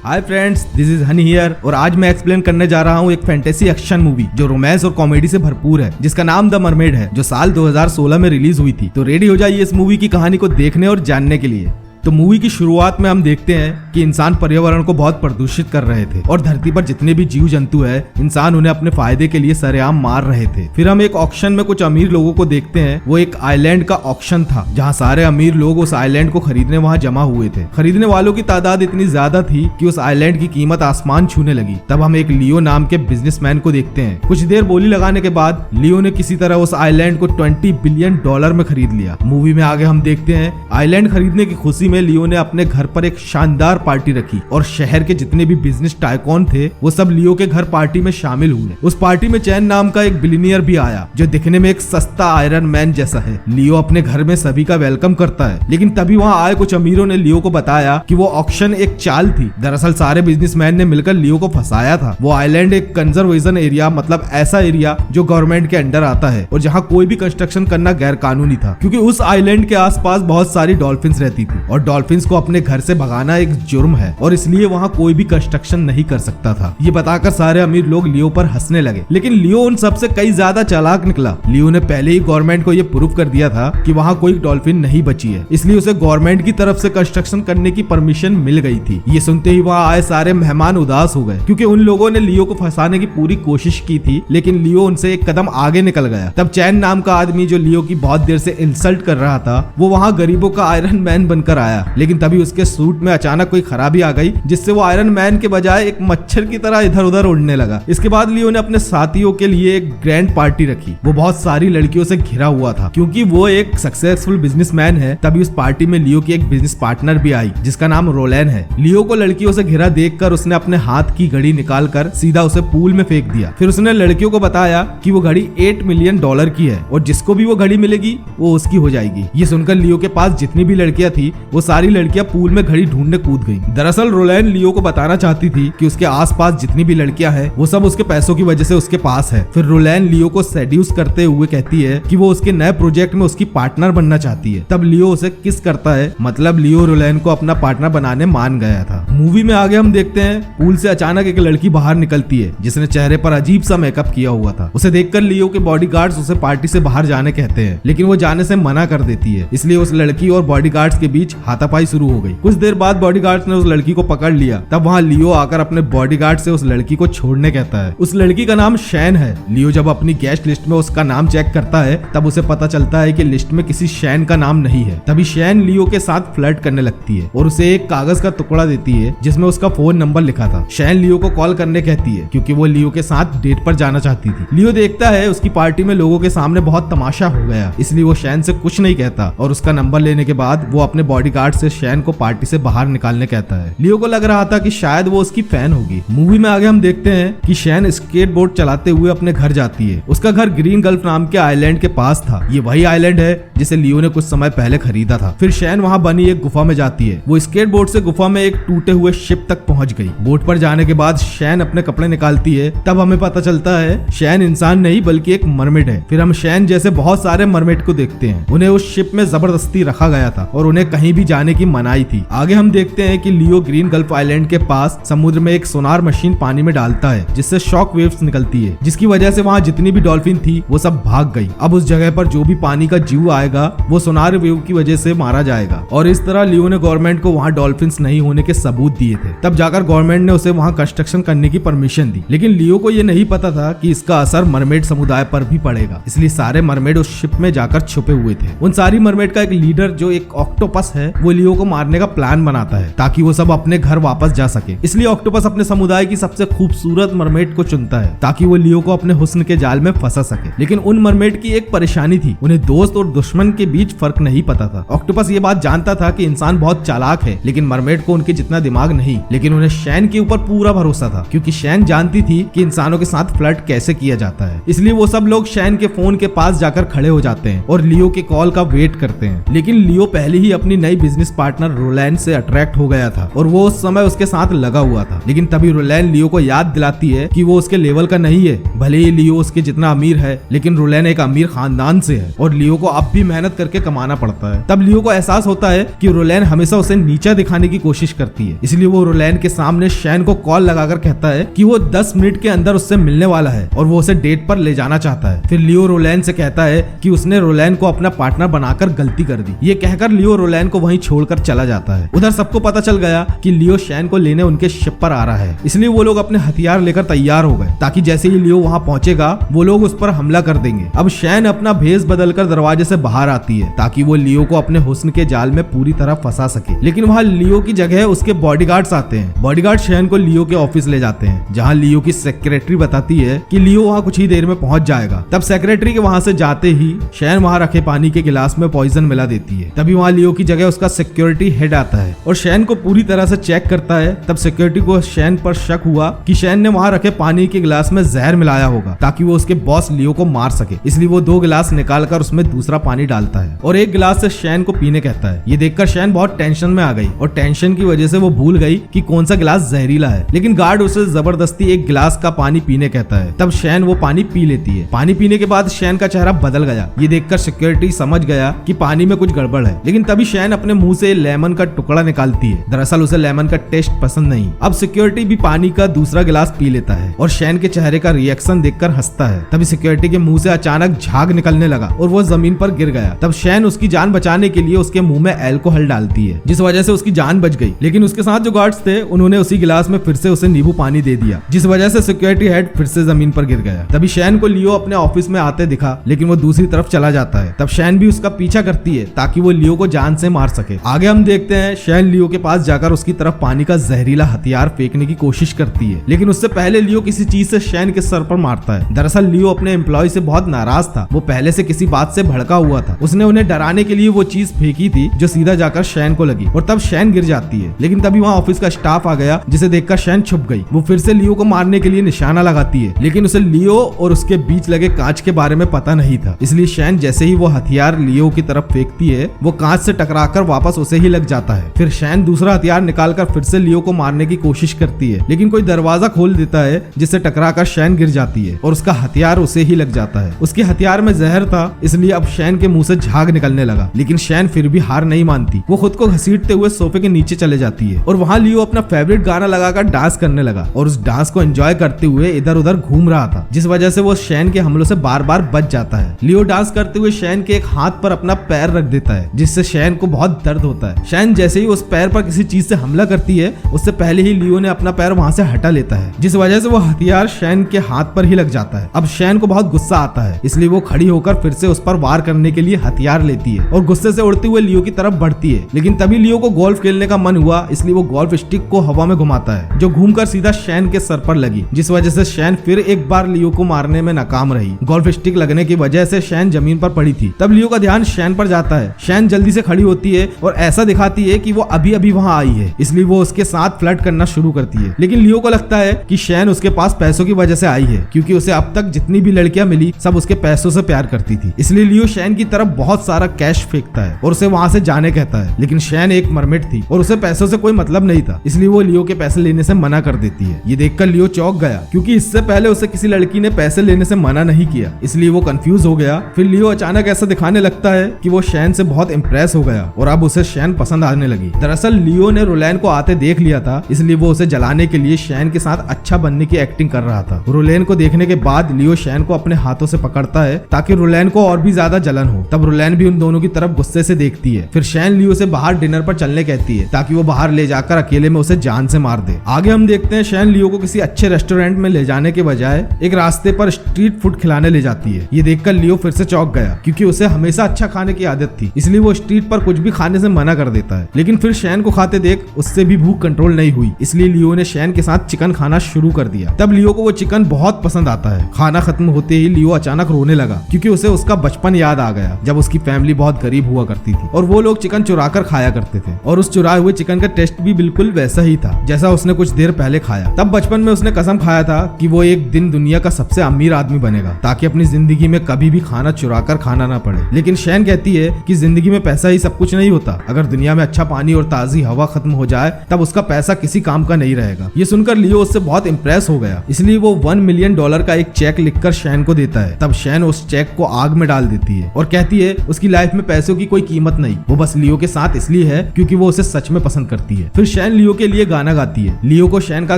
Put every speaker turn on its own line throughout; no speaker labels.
Hi friends, this is Honey here और आज मैं एक्सप्लेन करने जा रहा हूँ एक फैंटेसी एक्शन मूवी जो रोमांस और कॉमेडी से भरपूर है, जिसका नाम द मरमेड है, जो साल 2016 में रिलीज हुई थी। तो रेडी हो जाइए इस मूवी की कहानी को देखने और जानने के लिए। तो मूवी की शुरुआत में हम देखते हैं कि इंसान पर्यावरण को बहुत प्रदूषित कर रहे थे और धरती पर जितने भी जीव जंतु है, इंसान उन्हें अपने फायदे के लिए सरेआम मार रहे थे। फिर हम एक ऑक्शन में कुछ अमीर लोगों को देखते हैं। वो एक आइलैंड का ऑक्शन था जहाँ सारे अमीर लोग उस आइलैंड को खरीदने वहाँ जमा हुए थे। खरीदने वालों की तादाद इतनी ज्यादा थी कि उस आइलैंड की कीमत आसमान छूने लगी। तब हम एक लियो नाम के बिजनेसमैन को देखते हैं। कुछ देर बोली लगाने के बाद लियो ने किसी तरह उस आइलैंड को $20 बिलियन में खरीद लिया। मूवी में आगे हम देखते हैं आइलैंड खरीदने की खुशी में लियो ने अपने घर पर एक शानदार पार्टी रखी और शहर के जितने भी बिजनेस टाइकॉन थे वो सब लियो के घर पार्टी में शामिल हुए। उस पार्टी में चैन नाम का एक बिलियनियर भी आया जो दिखने में एक सस्ता आयरन मैन जैसा है। लियो अपने घर में सभी का वेलकम करता है, लेकिन तभी वहाँ आए कुछ अमीरों ने लियो को बताया कि वो ऑक्शन एक चाल थी। दरअसल सारे बिजनेसमैन ने मिलकर लियो को फंसाया था। वो आइलैंड एक कंजर्वेशन एरिया, मतलब ऐसा एरिया जो गवर्नमेंट के अंडर आता है और जहाँ कोई भी कंस्ट्रक्शन करना गैर कानूनी था, क्योंकि उस आइलैंड के आसपास बहुत सारी डॉल्फिन्स रहती थी और डॉल्फिन्स को अपने घर से भगाना एक जुर्म है और इसलिए वहाँ कोई भी कंस्ट्रक्शन नहीं कर सकता था। ये बताकर सारे अमीर लोग लियो पर हंसने लगे, लेकिन लियो उन सबसे कई ज्यादा चालाक निकला। लियो ने पहले ही गवर्नमेंट को ये प्रूव कर दिया था कि वहाँ कोई डॉल्फिन नहीं बची है, इसलिए उसे गवर्नमेंट की तरफ से कंस्ट्रक्शन करने की परमिशन मिल गई थी। ये सुनते ही वहाँ आए सारे मेहमान उदास हो गए, क्योंकि उन लोगों ने लियो को फंसाने की पूरी कोशिश की थी, लेकिन लियो उनसे एक कदम आगे निकल गया। तब चैन नाम का आदमी जो लियो की बहुत देर से इंसल्ट कर रहा था, वो वहाँ गरीबों का आयरन मैन बनकर आया, लेकिन तभी उसके सूट में अचानक कोई खराबी आ गई जिससे वो आयरन मैन के बजाय एक मच्छर की तरह इधर उधर उड़ने लगा। इसके बाद लियो ने अपने साथियों के लिए एक ग्रैंड पार्टी रखी। वो बहुत सारी लड़कियों से घिरा हुआ था, क्योंकि वो एक सक्सेसफुल बिजनेसमैन है। तभी उस पार्टी में लियो की एक बिजनेस पार्टनर भी आई जिसका नाम रोलैन है। लियो को लड़कियों से घिरा देखकर उसने अपने हाथ की घड़ी निकालकर सीधा उसे पूल में फेंक दिया। फिर उसने लड़कियों को बताया कि वो घड़ी $8 मिलियन की है और जिसको भी वो घड़ी मिलेगी वो उसकी हो जाएगी। ये सुनकर लियो के पास जितनी भी लड़कियां थी वो सारी लड़कियां पूल में घड़ी ढूंढने कूद गई। दरअसल रोलैन लियो को बताना चाहती थी कि उसके आसपास जितनी भी लड़कियां हैं वो सब उसके पैसों की वजह से उसके पास है। फिर रोलैन लियो को सेड्यूस करते हुए कहती है कि वो उसके नए प्रोजेक्ट में उसकी पार्टनर बनना चाहती है। तब लियो उसे किस करता है, मतलब लियो रोलैन को अपना पार्टनर बनाने मान गया था। मूवी में आगे हम देखते हैं पूल से अचानक एक लड़की बाहर निकलती है जिसने चेहरे पर अजीब सा मेकअप किया हुआ था। उसे देखकर लियो के बॉडीगार्ड्स उसे पार्टी से बाहर जाने कहते हैं, लेकिन वो जाने से मना कर देती है। इसलिए उस लड़की और बॉडीगार्ड्स के बीच हाथापाई शुरू हो गई। कुछ देर बाद बॉडीगार्ड्स ने उस लड़की को पकड़ लिया। तब वहाँ लियो आकर अपने बॉडीगार्ड से उस लड़की को छोड़ने कहता है। उस लड़की का नाम शैन है। लियो जब अपनी गेस्ट लिस्ट में उसका नाम चेक करता है तब उसे पता चलता है कि लिस्ट में किसी शैन का नाम नहीं है। तभी शैन लियो के साथ फ्लर्ट करने लगती है और उसे एक कागज का टुकड़ा देती है जिसमें उसका फोन नंबर लिखा था। शैन लियो को कॉल करने कहती है क्योंकि वो लियो के साथ डेट पर जाना चाहती थी। लियो देखता है उसकी पार्टी में लोगों के सामने बहुत तमाशा हो गया, इसलिए वो शैन से कुछ नहीं कहता और उसका नंबर लेने के बाद वो अपने बॉडीगार्ड से शैन को पार्टी से बाहर निकालने कहता है। लियो को लग रहा था कि शायद वो उसकी फैन होगी। मूवी में आगे हम देखते हैं कि शैन स्केटबोर्ड चलाते हुए अपने घर जाती है। उसका घर ग्रीन गल्फ नाम के आइलैंड के पास था। ये वही आइलैंड है जिसे लियो ने कुछ समय पहले खरीदा था। फिर शैन वहाँ बनी एक गुफा में जाती है। वो स्केटबोर्ड से गुफा में एक टूटे हुए शिप तक पहुंच गई। बोट पर जाने के बाद शैन अपने कपड़े निकालती है। तब हमें पता चलता है शैन इंसान नहीं बल्कि एक मरमेड है। फिर हम शैन जैसे बहुत सारे मरमेड को देखते हैं। उन्हें उस शिप में जबरदस्ती रखा गया था और उन्हें कहीं भी जाने की मनाही थी। आगे हम देखते हैं कि लियो ग्रीन गल्फ आइलैंड के पास समुद्र में एक सोनार मशीन पानी में डालता है जिससे शॉक वेव्स निकलती है, जिसकी वजह से वहाँ जितनी भी डॉल्फिन थी वो सब भाग गई। अब उस जगह पर जो भी पानी का जीव आएगा वो सोनार वेव की वजह से मारा जाएगा और इस तरह लियो ने गवर्नमेंट को वहाँ डॉल्फिन्स नहीं होने के सबूत दिए थे। तब जाकर गवर्नमेंट ने उसे वहाँ कंस्ट्रक्शन करने की परमिशन दी, लेकिन लियो को ये नहीं पता था कि इसका असर मरमेड समुदाय पर भी पड़ेगा। इसलिए सारे मरमेड उस शिप में जाकर छुपे हुए थे। उन सारी मरमेड का एक लीडर जो एक ऑक्टोपस है वो लियो को मारने का प्लान बनाता है ताकि वो सब अपने घर वापस जा सके। इसलिए ऑक्टोपस अपने समुदाय की सबसे खूबसूरत मरमेड को चुनता है ताकि वो लियो को अपने हुस्न के जाल में फंसा सके। लेकिन उन मरमेड की एक परेशानी थी, उन्हें दोस्त और दुश्मन के बीच फर्क नहीं पता था। ऑक्टोपस ये बात जानता था कि इंसान बहुत चालाक है, लेकिन मरमेड को उनके जितना दिमाग नहीं। लेकिन उन्हें शैन के ऊपर पूरा भरोसा था क्योंकि शैन जानती थी कि इंसानों के साथ फ्लर्ट कैसे किया जाता है। इसलिए वो सब लोग शैन के फोन के पास जाकर खड़े हो जाते हैं और लियो के कॉल का वेट करते हैं। लेकिन लियो पहले ही अपनी नई बिजनेस पार्टनर रोलैंड से अट्रैक्ट हो गया था और वो उस समय उसके साथ लगा हुआ था। लेकिन तभी रोलैंड लियो को याद दिलाती है कि वो उसके लेवल का नहीं है। भले ही लियो उसके जितना अमीर है, लेकिन रोलैंड एक अमीर खानदान से है और लियो को अब भी मेहनत करके कमाना पड़ता है। तब लियो को एहसास होता है कि रोलैंड हमेशा उसे नीचा दिखाने की कोशिश करती है, इसलिए वो रोलैंड के सामने शैन को कॉल लगाकर कहता है कि वो 10 मिनट के अंदर उससे मिलने वाला है और वो उसे डेट पर ले जाना चाहता है। फिर लियो रोलैंड से कहता है कि उसने रोलैंड को अपना पार्टनर बनाकर गलती कर दी। ये कहकर लियो रोलैंड को वहीं छोड़कर चला जाता है। उधर सबको पता चल गया कि लियो शैन को लेने उनके शिप पर आ रहा है, इसलिए वो लोग अपने हथियार लेकर तैयार हो गए ताकि जैसे ही लियो वहां पहुंचेगा वो लोग उस पर हमला कर देंगे। अब शैन अपना भेष बदलकर दरवाजे से बाहर आती है ताकि वो लियो को अपने हुस्न के जाल में पूरी तरह फंसा सके। लेकिन वहां लियो की जगह उसके बॉडीगार्ड्स आते हैं। बॉडीगार्ड शैन को लियो के ऑफिस ले जाते हैं, जहां लियो की सेक्रेटरी बताती है कि लियो वहां कुछ ही देर में पहुंच जाएगा। तब सेक्रेटरी के वहां से जाते ही शैन वहां रखे पानी के गिलास में पॉइजन मिला देती है। तभी वहां लियो की जगह उसका सिक्योरिटी हेड आता है और शैन को पूरी तरह से चेक करता है। तब सिक्योरिटी को शैन पर शक हुआ कि शैन ने वहां रखे पानी के गिलास में जहर मिलाया होगा ताकि वो उसके बॉस लियो को मार सके, इसलिए वो 2 गिलास निकालकर उसमें दूसरा पानी डालता है और 1 गिलास से शैन को पीने कहता है। ये देखकर शैन बहुत टेंशन में आ गई और टेंशन की वजह से वो भूल गई कि कौन सा गिलास जहरीला है। लेकिन गार्ड उसे जबरदस्ती 1 गिलास का पानी पीने कहता है। तब शैन वो पानी पी लेती है। पानी पीने के बाद शैन का चेहरा बदल गया। ये देखकर सिक्योरिटी समझ गया कि पानी में कुछ गड़बड़ है। लेकिन तभी शैन अपने मुंह से लेमन का टुकड़ा निकालती है। दरअसल उसे लेमन का टेस्ट पसंद नहीं। अब सिक्योरिटी भी पानी का दूसरा गिलास पी लेता है और शैन के चेहरे का रिएक्शन देखकर हंसता है। तभी सिक्योरिटी के मुंह से अचानक झाग निकलने लगा और वो जमीन पर गिर गया। तब शैन उसकी जान बचाने के लिए उसके मुंह में अल्कोहल डालती है, जिस वजह से उसकी जान बच गई। लेकिन उसके साथ जो गार्ड्स थे उन्होंने उसी गिलास में फिर से उसे नींबू पानी दे दिया, जिस वजह से सिक्योरिटी हेड फिर से जमीन पर गिर गया। तभी शैन को लियो अपने ऑफिस में आते दिखा, लेकिन वो दूसरी तरफ चला जाता है। तब शैन भी उसका पीछा करती है ताकि वो लियो को जान से मार सके। आगे हम देखते हैं शैन लियो के पास जाकर उसकी तरफ पानी का जहरीला हथियार फेंकने की कोशिश करती है, लेकिन उससे पहले लियो किसी चीज से शैन के सर पर मारता है। दरअसल लियो अपने एम्प्लॉय से बहुत नाराज था। वो पहले से किसी बात से भड़का हुआ था। उसने उन्हें डराने के लिए वो चीज फेंकी थी जो सीधा जाकर शैन को लगी और तब शैन गिर जाती है। लेकिन तभी वहाँ ऑफिस का स्टाफ आ गया, जिसे देखकर शैन छुप गई। वो फिर से लियो को मारने के लिए निशाना लगाती है, लेकिन उसे लियो और उसके बीच लगे कांच के बारे में पता नहीं था। इसलिए शैन जैसे ही वो हथियार लियो की तरफ फेंकती है, वो कांच से टकराकर वापस उसे ही लग जाता है। फिर शैन दूसरा हथियार निकालकर फिर से लियो को मारने की कोशिश करती है, लेकिन कोई दरवाजा खोल देता है जिससे टकराकर शैन गिर जाती है और उसका हथियार उसे ही लग जाता है। उसके हथियार में जहर था, इसलिए अब शैन के मुंह से झाग निकलने लगा। लेकिन शैन फिर भी हार नहीं मानती। वो खुद को घसीटते हुए सोफे के नीचे चले जाती है और वहाँ लियो अपना फेवरेट गाना लगाकर डांस करने लगा और उस डांस को एंजॉय करते हुए इधर उधर घूम रहा था, जिस वजह से वो शैन के हमलों से बार बार बच जाता है। लियो डांस करते हुए शैन के एक हाथ पर अपना पैर रख देता है, जिससे शैन को बहुत दर्द होता है। शैन जैसे ही उस पैर पर किसी चीज से हमला करती है, उससे पहले ही लियो ने अपना पैर वहाँ से हटा लेता है, जिस वजह से वो हथियार शैन के हाथ पर ही लग जाता है। अब शैन को बहुत गुस्सा आता है, इसलिए वो खड़ी होकर फिर से उस पर वार करने के लिए हथियार लेती है और गुस्से से उड़ते हुए लियो की तरफ बढ़ती है। लेकिन तभी लियो को गोल्फ खेलने का मन हुआ, इसलिए वो गोल्फ स्टिक को हवा में घुमाता है, जो घूमकर सीधा शैन के सर पर लगी, जिस वजह से शैन फिर एक बार लियो को मारने में नाकाम रही। गोल्फ स्टिक लगने की वजह से शैन जमीन पर पड़ी थी। तब लियो का ध्यान शैन पर जाता है। शैन जल्दी से खड़ी होती है और ऐसा दिखाती है कि वो अभी अभी वहाँ आई है, इसलिए वो उसके साथ फ्लर्ट करना शुरू करती है। लेकिन लियो को लगता है कि शैन उसके पास पैसों की वजह से आई है, क्योंकि उसे अब तक जितनी भी लड़कियां मिली सब उसके पैसों से प्यार करती थी। इसलिए लियो शैन की तरफ बहुत सारा कैश फेंकता है और उसे वहाँ से जाने कहता है। लेकिन शैन एक मरमेड थी और उसे पैसों से कोई मतलब नहीं था, इसलिए वो लियो के पैसे लेने से मना कर देती है। ये देखकर लियो चौंक गया, क्योंकि इससे पहले उसे किसी लड़की ने पैसे लेने से मना नहीं किया, इसलिए वो कंफ्यूज हो गया। फिर लियो अचानक ऐसा दिखाने लगता है कि वो शैन से बहुत इम्प्रेस हो गया और अब उसे शैन पसंद आने लगी। दरअसल लियो ने रोलैंड को आते देख लिया था, इसलिए वो उसे जलाने के लिए शैन के साथ अच्छा बनने की एक्टिंग कर रहा था। रोलैंड को देखने के बाद लियो शैन को अपने हाथों से पकड़ता है ताकि रोलैंड को और भी ज्यादा जलन हो। तब रोलैंड भी उन दोनों की तरफ गुस्से से देखती है। फिर शैन लियो से बाहर डिनर पर चलने कहती है ताकि वो बाहर ले जाकर अकेले में उसे जान से मार दे। आगे हम देखते हैं शैन लियो को किसी अच्छे रेस्टोरेंट में ले जाने के बजाय एक रास्ते पर स्ट्रीट फूड खिलाने ले जाती है। ये देखकर लियो फिर से चौंक गया, क्योंकि उसे हमेशा अच्छा खाने की आदत थी, इसलिए वो स्ट्रीट पर कुछ भी खाने से मना कर देता है। लेकिन फिर शैन को खाते देख उससे भी भूख कंट्रोल नहीं हुई, इसलिए लियो ने शैन के साथ चिकन खाना शुरू कर दिया। तब लियो को वो चिकन बहुत पसंद आता है। खाना खत्म होते ही लियो अचानक रोने लगा, क्योंकि उसे उसका बचपन याद आ गया, जब उसकी फैमिली बहुत गरीब हुआ करती थी और वो लोग चिकन चुरा कर खाया करते थे और उस चुराए हुए चिकन का टेस्ट भी बिल्कुल वैसा ही था जैसा उसने कुछ देर पहले खाया। तब बचपन में उसने कसम खाया था कि वो एक दिन दुनिया का सबसे अमीर आदमी बनेगा, ताकि अपनी जिंदगी में कभी भी खाना चुरा कर खाना ना पड़े। लेकिन शैन कहती है कि जिंदगी में पैसा ही सब कुछ नहीं नहीं होता। अगर दुनिया में अच्छा पानी और ताजी हवा खत्म हो जाए तब उसका पैसा किसी काम का नहीं रहेगा। ये सुनकर लियो उससे बहुत इंप्रेस हो गया, इसलिए वो $1 मिलियन का एक चेक लिखकर शैन को देता है। तब शैन उस चेक को आग में डाल देती है और कहती है उसकी लाइफ में पैसों की कोई कीमत नहीं, वो बस लियो के साथ इसलिए है क्योंकि वो उसे सच में पसंद करती है। फिर शैन लियो के लिए गाना गाती है। लियो को शैन का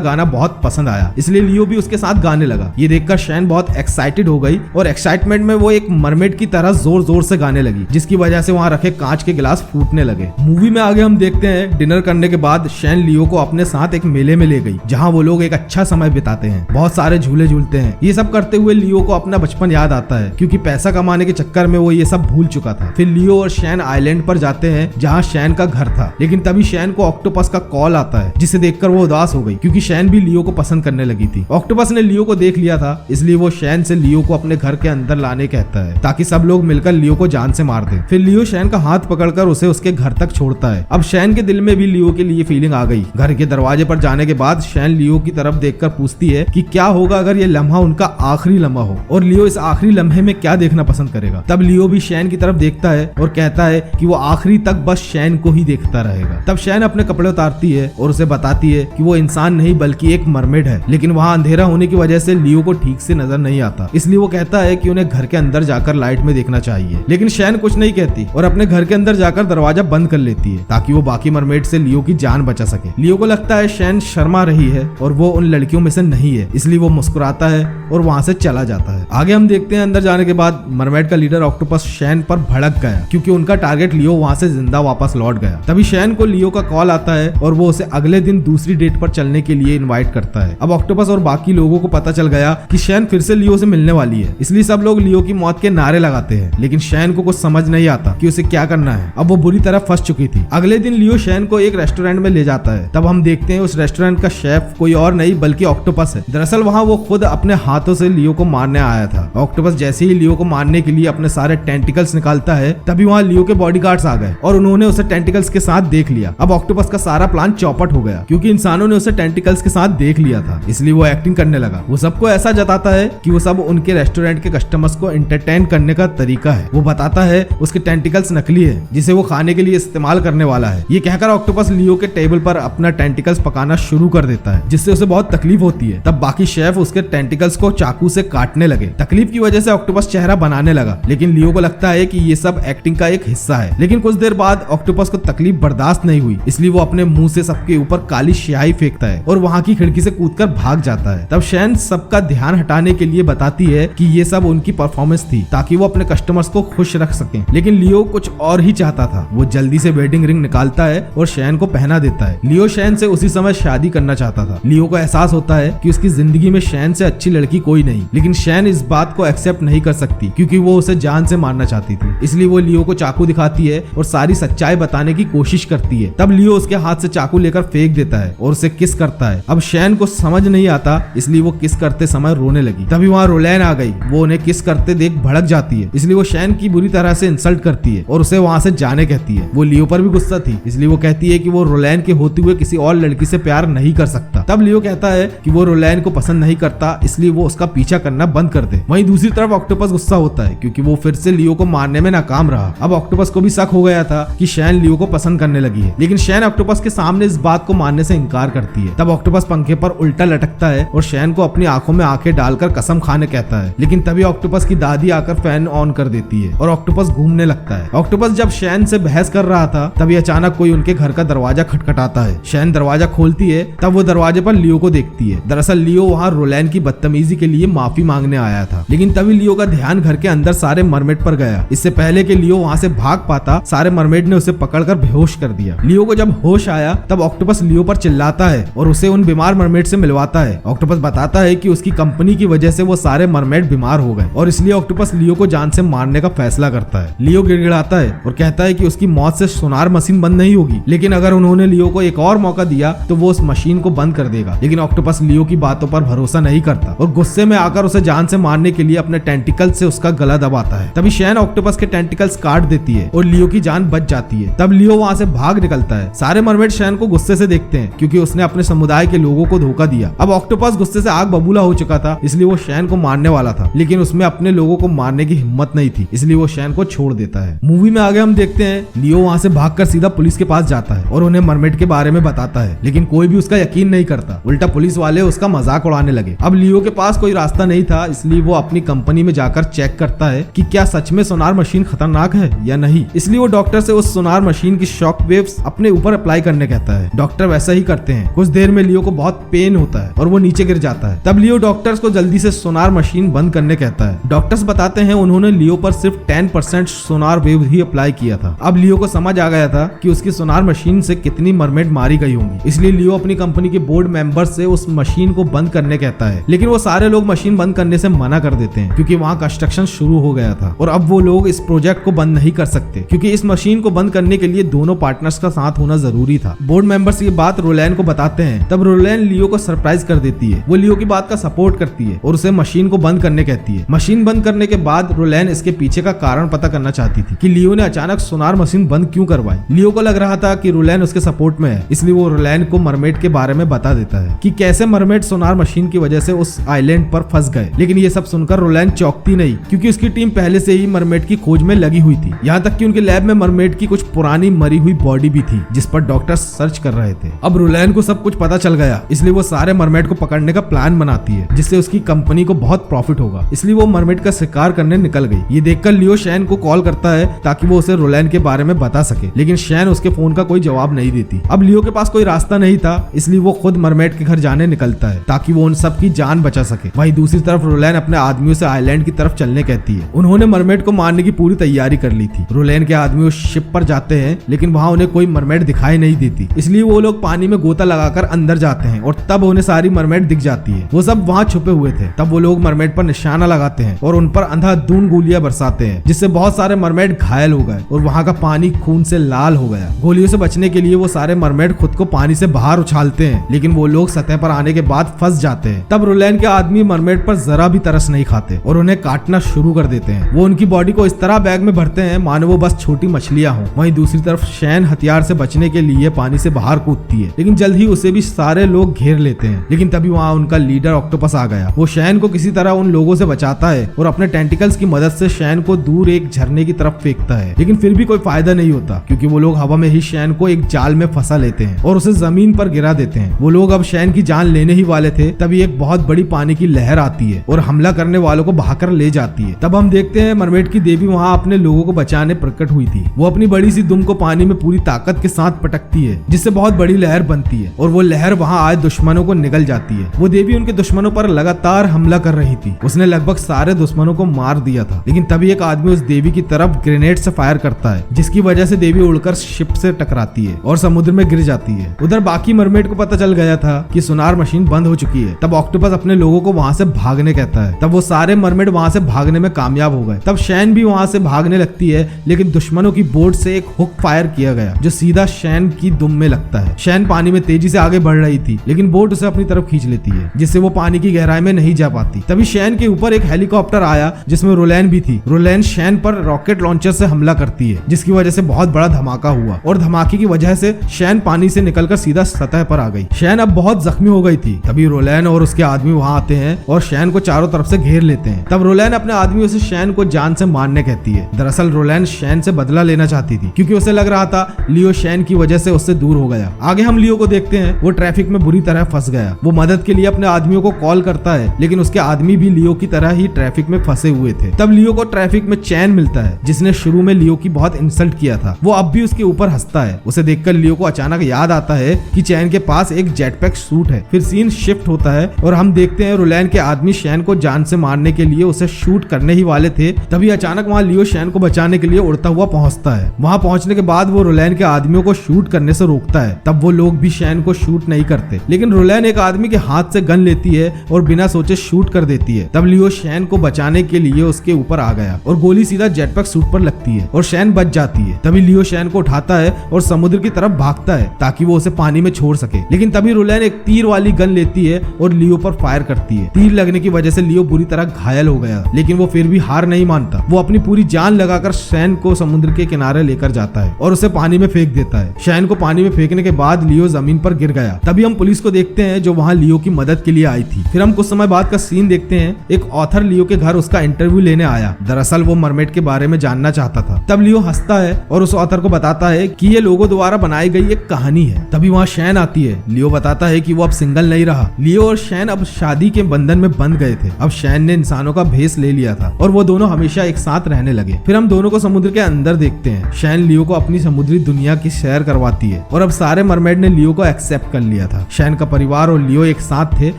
गाना बहुत पसंद आया, इसलिए लियो भी उसके साथ गाने लगा। ये देखकर शैन बहुत एक्साइटेड हो गई और एक्साइटमेंट में वो एक मरमेड की तरह जोर जोर से गाने लगी, जिसकी वजह से वहाँ रखे कांच के गिलास फूटने लगे। मूवी में आगे हम देखते हैं डिनर करने के बाद शैन लियो को अपने साथ एक मेले में ले गई, जहाँ वो लोग एक अच्छा समय बिताते हैं, बहुत सारे झूले झूलते हैं। ये सब करते हुए लियो को अपना बचपन याद आता है, क्योंकि पैसा कमाने के चक्कर में वो ये सब भूल चुका था। फिर लियो और शैन आइलैंड पर जाते हैं जहाँ शैन का घर था, लेकिन तभी शैन को ऑक्टोपस का कॉल आता है, जिसे देखकर वो उदास हो गई, क्योंकि शैन भी लियो को पसंद करने लगी थी। ऑक्टोपस ने लियो को देख लिया था, इसलिए वो शैन से लियो को अपने घर के अंदर लाने कहता है, ताकि सब लोग मिलकर लियो को जान से मार दे। फिर लियो शैन का हाथ पकड़कर उसे उसके घर तक छोड़ता है। अब शैन के दिल में भी लियो के लिए फीलिंग आ गई। घर के दरवाजे पर जाने के बाद शैन लियो की तरफ देखकर पूछती है कि क्या होगा अगर ये लम्हा उनका आखिरी लम्हा हो, और लियो इस आखिरी लम्हे में क्या देखना पसंद करेगा। तब लियो भी शैन की तरफ देखता है और कहता है कि वो आखिरी तक बस शैन को ही देखता रहेगा। तब शैन अपने कपड़े उतारती है और उसे बताती है कि वो इंसान नहीं बल्कि एक मरमेड है, लेकिन वहाँ अंधेरा होने की वजह से लियो को ठीक से नजर नहीं आता, इसलिए वो कहता है कि उन्हें घर के अंदर जाकर लाइट में देखना चाहिए। लेकिन शैन कुछ नहीं कहती और अपने घर के अंदर जाकर दरवाजा बंद कर लेती है, ताकि वो बाकी मरमेड से लियो की जान बचा सके। लियो को लगता है शैन शर्मा रही है और वो उन लड़कियों में से नहीं है, इसलिए वो मुस्कुराता है और वहाँ से चला जाता है। आगे हम देखते हैं अंदर जाने के बाद मरमेड का लीडर ऑक्टोपस शैन पर भड़क गया, क्योंकि उनका टारगेट लियो वहाँ से जिंदा वापस लौट गया। तभी शैन को लियो का कॉल आता है और वो उसे अगले दिन दूसरी डेट पर चलने के लिए इनवाइट करता है। अब ऑक्टोपस और बाकी लोगों को पता चल गया कि शैन फिर से लियो से मिलने वाली है, इसलिए सब लोग लियो की मौत के नारे लगाते हैं, लेकिन शैन को कुछ समझ नहीं आता कि उसे क्या करना है। अब वो बुरी तरह फंस चुकी थी। अगले दिन लियो शैन को एक रेस्टोरेंट में ले जाता है। तब हम देखते हैं उस रेस्टोरेंट का शेफ कोई और नहीं बल्कि ऑक्टोपस है। दरअसल वहाँ वो खुद अपने हाथों से लियो को मारने आया था। ऑक्टोपस जैसे ही लियो को मारने के लिए अपने सारे टेंटिकल्स निकालता है, तभी वहाँ लियो के बॉडीगार्ड्स आ गए और उन्होंने उसे टेंटिकल्स के साथ देख लिया। अब ऑक्टोपस का सारा प्लान चौपट हो गया, क्योंकि इंसानों ने उसे टेंटिकल्स के साथ देख लिया था, इसलिए वो एक्टिंग करने लगा। वो सबको ऐसा जताता है कि वो सब उनके रेस्टोरेंट के कस्टमर्स को एंटरटेन करने का तरीका है। वो बताता है उसके टेंटिकल्स नकली है, जिसे वो खाने के लिए इस्तेमाल करने वाला है। ये कहकर ऑक्टोपस लियो के टेबल पर अपना टेंटिकल्स पकाना शुरू कर देता है, जिससे उसे बहुत तकलीफ होती है। तब बाकी शेफ उसके टेंटिकल्स को चाकू से काटने लगे। तकलीफ की वजह से ऑक्टोपस चेहरा बनाने लगा, लेकिन लियो को लगता है कि ये सब एक्टिंग का एक हिस्सा है। लेकिन कुछ देर बाद ऑक्टोपस को तकलीफ बर्दाश्त नहीं हुई, इसलिए वो अपने मुंह से सबके ऊपर काली स्याही फेंकता है और वहाँ की खिड़की से कूदकर भाग जाता है। तब शैन सबका ध्यान हटाने के लिए बताती है कि ये सब उनकी परफॉर्मेंस थी, ताकि वो अपने कस्टमर्स को खुश रख सकें। लेकिन लियो कुछ और ही चाहता था। वो जल्दी से वेडिंग रिंग निकालता है और शैन को पहना देता है। लियो शैन से उसी समय शादी करना चाहता था। लियो को एहसास होता है कि उसकी जिंदगी में शैन से अच्छी लड़की कोई नहीं, लेकिन शैन इस बात को एक्सेप्ट नहीं कर सकती, क्योंकि वो उसे जान से मारना चाहती थी। इसलिए वो लियो को चाकू दिखाती है और सारी सच्चाई बताने की कोशिश करती है। तब लियो उसके हाथ से चाकू लेकर फेंक देता है और उसे किस करता है। अब शैन को समझ नहीं आता, इसलिए वो किस करते समय रोने लगी। तभी वहाँ रोलैन आ गई। वो उन्हें किस करते देख भड़क जाती है, इसलिए वो शैन की बुरी तरह से इंसल्ट करती है और उसे वहाँ से जाने कहती है। वो लियो पर भी गुस्सा थी, इसलिए वो कहती है कि वो रोलैन के होते हुए किसी और लड़की से प्यार नहीं कर सकता। तब लियो कहता है कि वो रोलैन को पसंद नहीं करता, इसलिए वो उसका पीछा करना बंद कर दे। वहीं दूसरी तरफ ऑक्टोपस गुस्सा होता है, क्योंकि वो फिर से लियो को मारने में नाकाम रहा। अब ऑक्टोपस को भी शक हो गया था कि शैन लियो को पसंद करने लगी है, लेकिन शैन ऑक्टोपस के सामने इस बात को मानने से इनकार करती है। तब ऑक्टोपस पंखे पर उल्टा लटकता है और शैन को अपनी आंखों में आंखें डालकर कसम खाने कहता है, लेकिन तभी ऑक्टोपस की दादी आकर फैन ऑन कर देती है और ऑक्टोपस घूमने लगता है। ऑक्टोपस जब शैन से बहस कर रहा था, तभी अचानक कोई उनके घर का दरवाजा खटखटाता है। शैन दरवाजा खोलती है, तब वो दरवाजे पर लियो को देखती है। दरअसल लियो वहाँ रोलैन की बदतमीजी के लिए माफी मांगने आया था, लेकिन तभी लियो का ध्यान घर के अंदर सारे मरमेड पर गया। इससे पहले कि लियो वहाँ से भाग पाता, सारे मरमेड ने उसे पकड़कर बेहोश कर दिया। लियो को जब होश आया, तब ऑक्टोपस लियो पर चिल्लाता है और उसे उन बीमार मरमेड से मिलवाता है। ऑक्टोपस बताता है कि उसकी कंपनी की वजह से वो सारे मरमेड बीमार हो गए और इसलिए ऑक्टोपस लियो को जान से मारने का फैसला करता है। लियो गिड़गिड़ाता है और कहता है कि उसकी मौत से सोनार मशीन बंद नहीं होगी, लेकिन अगर उन्होंने लियो को एक और मौका दिया तो वो उस मशीन को बंद कर देगा। लेकिन ऑक्टोपस लियो की बातों पर भरोसा नहीं करता और गुस्से में आकर उसे जान से मारने के लिए अपने टेंटिकल से उसका गला दबाता है। तभी शैन ऑक्टोपस के टेंटिकल्स काट देती है और लियो की जान बच जाती है। तब लियो वहाँ से भाग निकलता है। सारे मरमेड शैन को गुस्से से देखते हैं, क्योंकि उसने अपने समुदाय के लोगों को धोखा दिया। अब ऑक्टोपस गुस्से से आग बबूला हो चुका था, इसलिए वो शैन को मारने वाला था, लेकिन उसमें अपने लोगों को मारने की हिम्मत नहीं थी, इसलिए वो शैन को छोड़ देता है। मूवी में आगे हम देखते हैं हैं लियो वहाँ से भागकर सीधा पुलिस के पास जाता है और उन्हें मरमेड के बारे में बताता है, लेकिन कोई भी उसका यकीन नहीं करता। उल्टा पुलिस वाले उसका मजाक उड़ाने लगे। अब लियो के पास कोई रास्ता नहीं था, इसलिए वो अपनी कंपनी में जाकर चेक करता है कि क्या सच में सोनार मशीन खतरनाक है या नहीं। इसलिए वो डॉक्टर से उस सोनार मशीन की शॉक वेव्स अपने ऊपर अप्लाई करने कहता है। डॉक्टर वैसा ही करते हैं। कुछ देर में लियो को बहुत पेन होता है और वो नीचे गिर जाता है। तब लियो डॉक्टर्स को जल्दी से सोनार मशीन बंद करने कहता है। डॉक्टर्स बताते हैं उन्होंने लियो पर सिर्फ 10% सोनार वेव ही अप्लाई किया था। अब लियो को समझ आ गया था कि उसकी सोनार मशीन से कितनी मरमेड मारी गई होंगी। इसलिए लियो अपनी कंपनी के बोर्ड मेंबर से उस मशीन को बंद करने कहता है, लेकिन वो सारे लोग मशीन बंद करने से मना कर देते हैं क्योंकि वहाँ कंस्ट्रक्शन शुरू हो गया था और अब वो लोग इस प्रोजेक्ट को बंद नहीं कर सकते क्योंकि इस मशीन को बंद करने के लिए दोनों पार्टनर्स का साथ होना जरूरी था। बोर्ड मेंबर्स ये बात रोलैन को बताते हैं। तब रोलैन लियो को सरप्राइज कर देती है। वो लियो की बात का सपोर्ट करती है और उसे मशीन को बंद करने कहती है। मशीन बंद करने के बाद रोलैन इसके पीछे का कारण पता करना चाहती थी कि लियो ने अचानक सोनार मशीन बंद क्यों करवाई। लियो को लग रहा था कि रोलैन उसके सपोर्ट में है, इसलिए वो रोलैन को मरमेड के बारे में बता देता है कि कैसे मरमेड सोनार मशीन की वजह से उस आइलैंड पर फंस गए। लेकिन ये सब सुनकर रोलैन चौंकती नहीं क्योंकि उसकी टीम पहले से ही मरमेड की खोज में लगी हुई थी। यहाँ तक कि उनके लैब में मरमेड की कुछ पुरानी मरी हुई बॉडी भी थी जिस पर डॉक्टर सर्च कर रहे थे। अब रोलैन को सब कुछ पता चल गया, इसलिए वो सारे मरमेड को पकड़ने का प्लान बनाती है जिससे उसकी कंपनी को बहुत प्रॉफिट होगा। इसलिए वो मरमेड का शिकार करने निकल गई। ये देखकर लियो शैन को कॉल करता है ताकि वो उसे रोलैन के बारे में बता सके, लेकिन शैन उसके फोन का कोई जवाब नहीं देती। अब लियो के पास कोई रास्ता नहीं था, इसलिए वो खुद मरमेड के घर जाने निकलता है ताकि वो उन सब की जान बचा सके। वहीं दूसरी तरफ रोलैन अपने आदमियों से आइलैंड की तरफ चलने कहती है। उन्होंने मरमेड को मारने की पूरी तैयारी कर ली थी। रोलैन के आदमी उस शिप पर जाते हैं, लेकिन वहाँ उन्हें कोई मरमेड दिखाई नहीं देती, इसलिए वो लोग पानी में गोता लगाकर अंदर जाते हैं और तब उन्हें सारी मरमेड दिख जाती है। वो सब वहाँ छुपे हुए थे। तब वो लोग मरमेड पर निशाना लगाते हैं और उन पर अंधाधुंध गोलियां बरसाते हैं जिससे बहुत सारे मरमेड घायल हो गए और वहाँ का पानी खून से लाल हो गया। गोलियों से बचने के लिए वो सारे मरमेड खुद को पानी से बाहर उछालते हैं, लेकिन वो लोग सतह पर आने के बाद फंस जाते हैं। तब रोलैन के आदमी मरमेड पर जरा भी तरस नहीं खाते और उन्हें काटना शुरू कर देते हैं। वो उनकी बॉडी को इस तरह बैग में भरते हैं मानो वो बस छोटी मछलियां हों। वहीं दूसरी तरफ शैन हथियार से बचने के लिए पानी से बाहर कूदती है, लेकिन जल्द ही उसे भी सारे लोग घेर लेते हैं। लेकिन तभी वहाँ उनका लीडर ऑक्टोपस आ गया। वो शैन को किसी तरह उन लोगों से बचाता है और अपने टेंटिकल्स की मदद से शैन को दूर एक झरने की तरफ फेंकता है, लेकिन फिर भी कोई फायदा नहीं होता क्योंकि वो लोग हवा में ही शैन को एक जाल में फंसा लेते हैं और उसे जमीन पर गिरा देते हैं। वो लोग अब शैन की जान लेने ही वाले थे, तभी एक बहुत बड़ी पानी की लहर आती है और हमला करने वालों को बहाकर ले जाती है। तब हम देखते हैं मरमेड की देवी वहाँ अपने लोगों को बचाने प्रकट हुई थी। वो अपनी बड़ी सी दुम को पानी में पूरी ताकत के साथ पटकती है जिससे बहुत बड़ी लहर बनती है और वो लहर वहाँ आए दुश्मनों को निगल जाती है। वो देवी उनके दुश्मनों पर लगातार हमला कर रही थी। उसने लगभग सारे दुश्मनों को मार दिया था, लेकिन तभी एक आदमी उस देवी की तरफ ग्रेनेड से फायर करता है जिसकी वजह से देवी उड़कर शिप से टकराती है और समुद्र में गिर जाती है। उधर बाकी मरमेड को पता चल गया था कि सोनार मशीन बंद हो चुकी है। तब ऑक्टोपस अपने लोगों को वहाँ से भागने कहता है। तब वो सारे मरमेड वहाँ से भागने में कामयाब हो गए। तब शैन भी वहाँ से भागने लगती है, लेकिन दुश्मनों की बोट से एक हुक फायर किया गया जो सीधा शैन की दुम में लगता है। शैन पानी में तेजी से आगे बढ़ रही थी, लेकिन बोट उसे अपनी तरफ खींच लेती है जिससे वो पानी की गहराई में नहीं जा पाती। तभी शैन के ऊपर एक हेलीकॉप्टर आया जिसमें रोलैन भी थी। रोलैन शैन पर रॉकेट लॉन्चर से हमला करती है जिसकी वजह से बहुत बड़ा धमाका हुआ और धमाके की वजह से शैन पानी से निकलकर सीधा सतह पर आ गई। शैन अब बहुत जख्मी हो गई थी। तभी रोलैन और उसके आदमी वहाँ आते हैं और शैन को चारों तरफ से घेर लेते हैं। तब रोलैन अपने आदमियों से शैन को जान से मारने कहती है। दरअसल रोलैन शैन से बदला लेना चाहती थी क्योंकि उसे लग रहा था लियो शैन की वजह से उससे दूर हो गया। आगे हम लियो को देखते हैं। वो ट्रैफिक में बुरी तरह फंस गया। वो मदद के लिए अपने आदमियों को कॉल करता है, लेकिन उसके आदमी भी लियो की तरह ही ट्रैफिक में फंसे हुए थे। तब लियो को ट्रैफिक में चैन मिलता है जिसने शुरू में लियो की बहुत इंसल्ट किया था। वो अब भी उसके ऊपर हंसता है। उसे देखकर लियो को अचानक याद आता है कि चैन के पास एक जेटपैक सूट है। फिर सीन शिफ्ट होता है और हम देखते हैं रोलैन के आदमी शैन को जान से मारने के लिए उसे शूट करने ही वाले थे। तभी अचानक वहाँ लियो शैन को बचाने के लिए उड़ता हुआ पहुंचता है। वहाँ पहुंचने के बाद वो रोलैन के आदमियों को शूट करने से रोकता है। तब वो लोग भी शैन को शूट नहीं करते, लेकिन रोलैन एक आदमी के हाथ से गन लेती है और बिना सोचे शूट कर देती है। तब लियो शैन को बचाने के लिए उसके ऊपर आ गया और गोली सीधा जेटपैक सूट पर लगती है और शैन बच जाती है। तभी लियो शैन को उठाता है और समुद्र की तरफ भागता है ताकि वो उसे पानी में छोड़ सके, लेकिन तभी रोलैन एक तीर वाली गन लेती है और लियो पर फायर करती है। तीर लगने की वजह से लियो बुरी तरह घायल हो गया, लेकिन वो फिर भी हार नहीं मानता। वो अपनी पूरी जान लगाकर शैन को समुद्र के किनारे लेकर जाता है और उसे पानी में फेंक देता है। शैन को पानी में फेंकने के बाद लियो जमीन पर गिर गया। तभी हम पुलिस को देखते हैं जो वहाँ लियो की मदद के लिए आई थी। फिर हम कुछ समय बाद का सीन देखते हैं। एक ऑथर लियो के घर उसका इंटरव्यू लेने आया। दरअसल वो मरमेड के बारे में जानना चाहता था। तब लियो हंसता हंसता है और उस ऑथर को बताता है कि ये लोगों द्वारा बनाई गई एक कहानी है। तभी वहाँ शैन आती है। लियो बताता है कि वो अब सिंगल नहीं रहा। लियो और शैन अब शादी के बंधन में बंध गए थे। अब शैन ने इंसानों का भेष ले लिया था और वो दोनों हमेशा एक साथ रहने लगे। फिर हम दोनों को समुद्र के अंदर देखते हैं। शैन लियो को अपनी समुद्री दुनिया की सैर करवाती है और अब सारे मरमेड ने लियो को एक्सेप्ट कर लिया था। शैन का परिवार और लियो एक साथ थे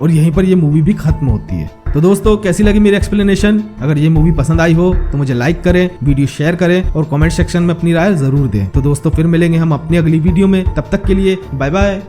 और यहीं पर ये मूवी भी खत्म होती है। तो दोस्तों, कैसी लगी मेरी एक्सप्लेनेशन? अगर ये मूवी पसंद आई हो तो मुझे लाइक करें, वीडियो शेयर करें और कमेंट सेक्शन में अपनी राय जरूर दें। तो दोस्तों, फिर मिलेंगे हम अपनी अगली वीडियो में। तब तक के लिए बाय बाय।